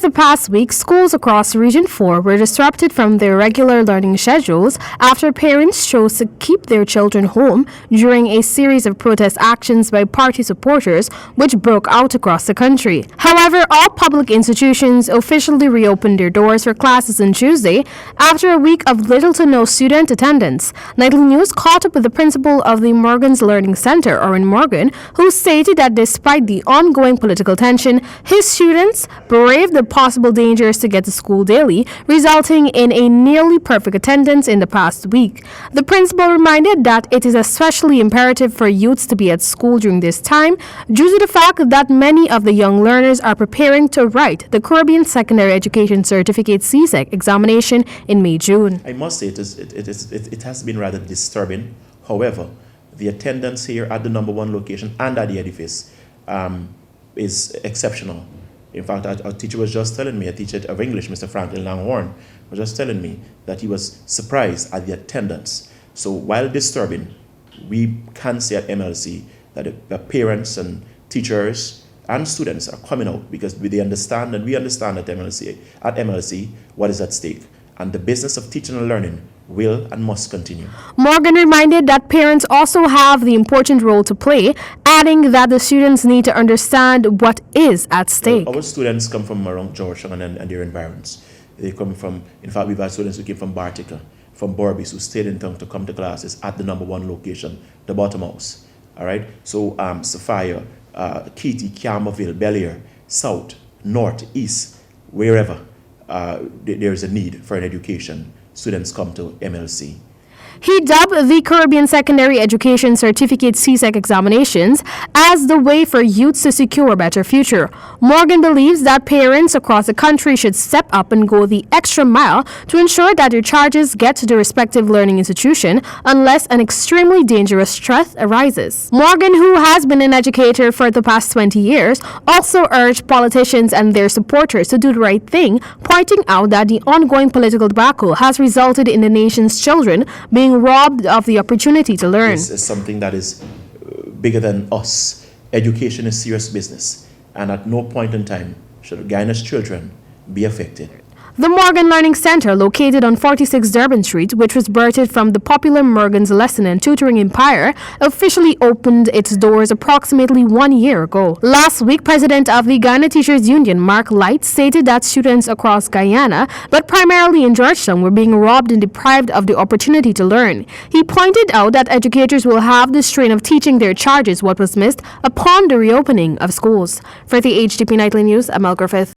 the past week, schools across Region 4 were disrupted from their regular learning schedules after parents chose to keep their children home during a series of protest actions by party supporters which broke out across the country. However, all public institutions officially reopened their doors for classes on Tuesday after a week of little to no student attendance. Nightly News caught up with the principal of the Morgan's Learning Center, Orin Morgan, who stated that despite the ongoing political tension, his students braved the possible dangers to get to school daily, resulting in a nearly perfect attendance in the past week. The principal reminded that it is especially imperative for youths to be at school during this time due to the fact that many of the young learners are preparing to write the Caribbean Secondary Education Certificate CSEC examination in May-June. I must say it has been rather disturbing. However, the attendance here at the number one location and at the edifice is exceptional. In fact, our teacher was just telling me, a teacher of English, Mr. Franklin Langhorne, was just telling me that he was surprised at the attendance. So while disturbing, we can say at MLC that the parents and teachers and students are coming out because they understand, and we understand at MLC what is at stake. And the business of teaching and learning will and must continue. Morgan reminded that parents also have the important role to play, adding that the students need to understand what is at stake. Our students come from around Georgetown and their environs. They come from, in fact, we've had students who came from Bartica, from Borbis, who stayed in town to come to classes at the number one location, the Bottom House. All right? So, Sophia, Keity, Camerville, Bel-Air, South, North, East, wherever there is a need for an education, students come to MLC. He dubbed the Caribbean Secondary Education Certificate CSEC examinations as the way for youths to secure a better future. Morgan believes that parents across the country should step up and go the extra mile to ensure that their charges get to the respective learning institution unless an extremely dangerous threat arises. Morgan, who has been an educator for the past 20 years, also urged politicians and their supporters to do the right thing, pointing out that the ongoing political debacle has resulted in the nation's children being robbed of the opportunity to learn. This is something that is bigger than us. Education is serious business, and at no point in time should Guyana's children be affected. The Morgan Learning Center, located on 46 Durban Street, which was birthed from the popular Morgan's Lesson and Tutoring Empire, officially opened its doors approximately 1 year ago. Last week, President of the Guyana Teachers Union, Mark Light, stated that students across Guyana, but primarily in Georgetown, were being robbed and deprived of the opportunity to learn. He pointed out that educators will have the strain of teaching their charges what was missed upon the reopening of schools. For the HDP Nightly News, I'm Mel Griffith.